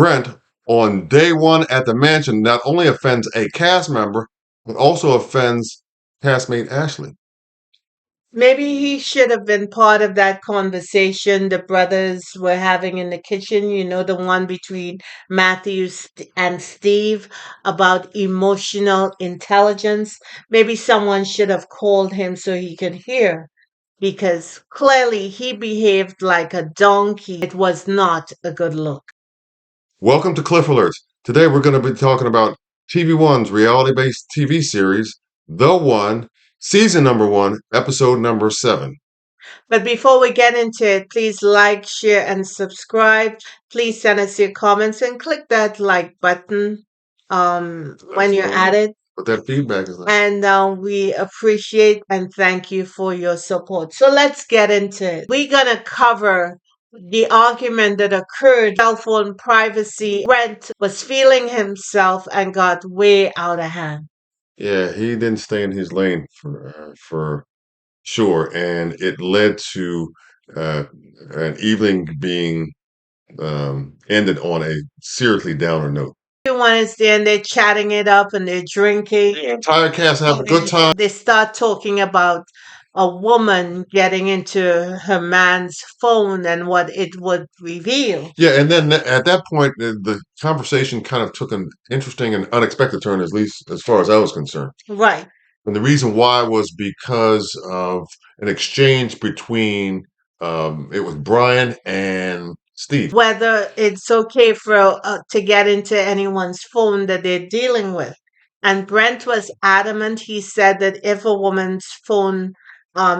Brent, on day one at the mansion, not only offends a cast member, but also offends castmate Ashley. Maybe he should have been part of that conversation the brothers were having in the kitchen, the one between and Steve about emotional intelligence. Maybe someone should have called him so he could hear because clearly he behaved like a donkey. It was not a good look. Welcome to Cliff Alerts. Today we're going to be talking about TV One's reality-based TV series, The One, season number 1, episode number 7. But before we get into it, please like, share, and subscribe. Please send us your comments and click that like button when you're at it. What that feedback is like. And we appreciate and thank you for your support. So let's get into it. We're going to cover the argument that occurred, cell phone privacy. Brent was feeling himself and got way out of hand. Yeah, he didn't stay in his lane for sure, and it led to an evening being ended on a seriously downer note. Everyone is there and they're chatting it up and they're drinking. The entire cast have a good time. They start talking about a woman getting into her man's phone and what it would reveal. Yeah, and then at that point, the conversation kind of took an interesting and unexpected turn, at least as far as I was concerned. Right. And the reason why was because of an exchange between it was Brian and Steve. Whether it's okay for to get into anyone's phone that they're dealing with. And Brent was adamant. He said that if a woman's phone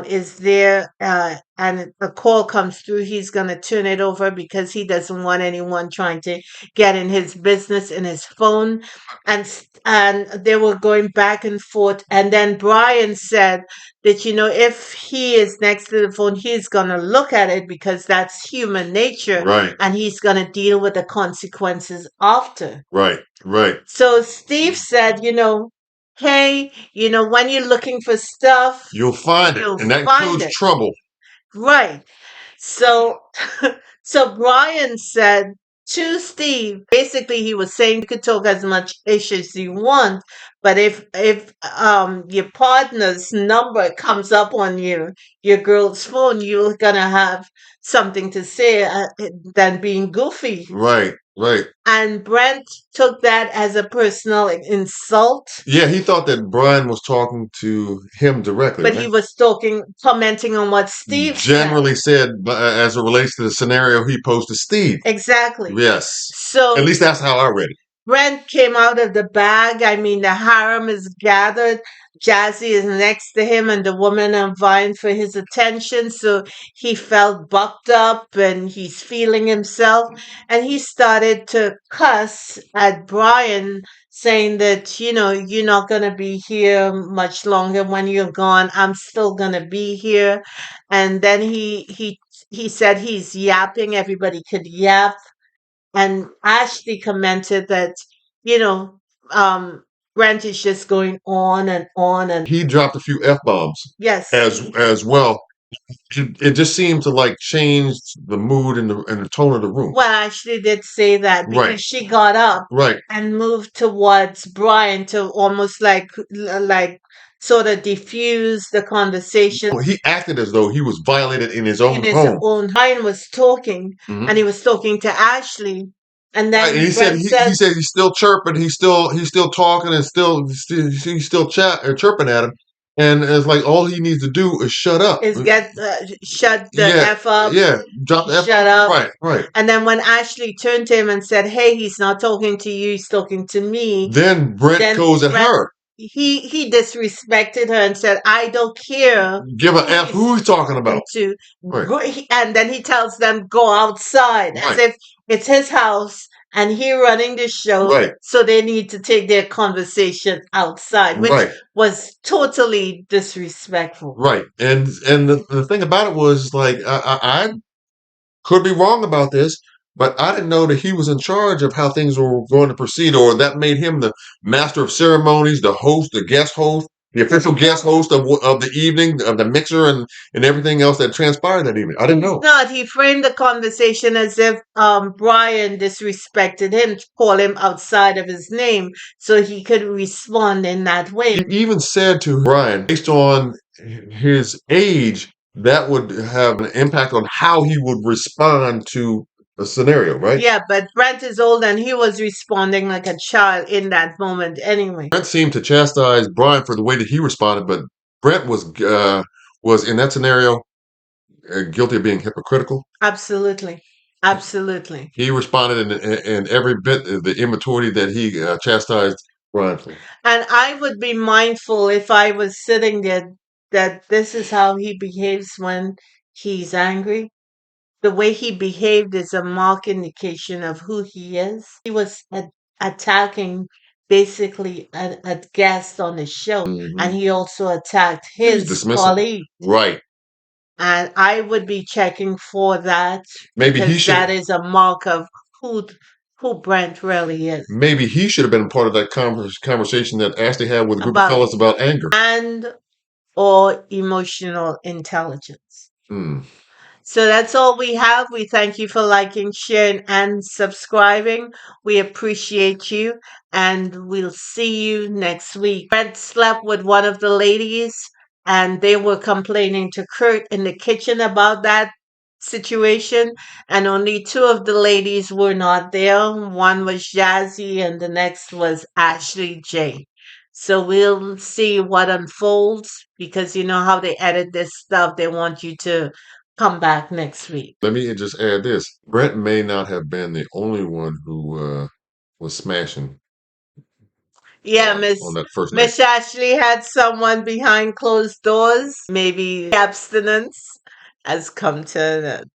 is there and a call comes through, he's going to turn it over because he doesn't want anyone trying to get in his business in his phone. And they were going back and forth. And then Brian said that, if he is next to the phone, he's going to look at it because that's human nature. Right. And he's going to deal with the consequences after. Right. So Steve said, hey, when you're looking for stuff, you'll find it, and that includes trouble. Right. So, so Brian said to Steve, basically he was saying you could talk as much ish as you want, but if your partner's number comes up on your girl's phone, you're gonna have something to say than being goofy. Right. And Brent took that as a personal insult. Yeah, he thought that Brian was talking to him directly. But he was commenting on what Steve generally said as it relates to the scenario he posed to Steve. Exactly. Yes. So at least that's how I read it. Brent came out of the bag. I mean, the harem is gathered. Jazzy is next to him, and the women are vying for his attention. So he felt bucked up and he's feeling himself. And he started to cuss at Brian, saying that, you're not going to be here much longer. When you're gone, I'm still going to be here. And then he said he's yapping. Everybody could yap. And Ashley commented that, Brent is just going on and on. And he dropped a few F-bombs. Yes. As well. It just seemed to change the mood and the tone of the room. Well, Ashley did say that because she got up and moved towards Brian to almost like sort of diffuse the conversation. He acted as though he was violated in his own home. Brian was talking, and he was talking to Ashley, and then he said he's still chirping, he's still talking, and he's still chirping at him. And it's like all he needs to do is shut up. Is get shut the F up. Yeah, drop the F. Shut up. Right. And then when Ashley turned to him and said, "Hey, he's not talking to you; he's talking to me." Then Brent goes at her. He disrespected her and said, "I don't care. Give a F who he's talking about." And then he tells them, "Go outside," as if it's his house and he running the show. So they need to take their conversation outside, which was totally disrespectful. Right. And the thing about it was I could be wrong about this, but I didn't know that he was in charge of how things were going to proceed, or that made him the master of ceremonies, the host, the guest host. the official guest host of the evening, of the mixer and everything else that transpired that evening. I didn't know. Not. He framed the conversation as if Brian disrespected him, to call him outside of his name, so he could respond in that way. He even said to Brian, based on his age, that would have an impact on how he would respond to a scenario, right? Yeah, but Brent is old and he was responding like a child in that moment anyway. Brent seemed to chastise Brian for the way that he responded, but Brent was in that scenario guilty of being hypocritical. Absolutely. Absolutely. He responded in every bit of the immaturity that he chastised Brian for. And I would be mindful if I was sitting there that this is how he behaves when he's angry. The way he behaved is a marked indication of who he is. He was attacking basically a guest on the show, and Mm-hmm. he also attacked He's his dismissive, colleague. right? And I would be checking for that Maybe he because should. that is a mark of who who Brent really is. Maybe he should have been part of that conversation that Ashley had with a group of About fellas about anger. and or emotional intelligence. Hmm. So that's all we have. We thank you for liking, sharing, and subscribing. We appreciate you, and we'll see you next week. Brent slept with one of the ladies, and they were complaining to Kurt in the kitchen about that situation, and only two of the ladies were not there. One was Jazzy, and the next was Ashley J. So we'll see what unfolds because you know how they edit this stuff. They want you to come back next week. Let me just add this: Brent may not have been the only one who was smashing Yeah, on that first night. Miss Ashley had someone behind closed doors. Maybe abstinence has come to an end.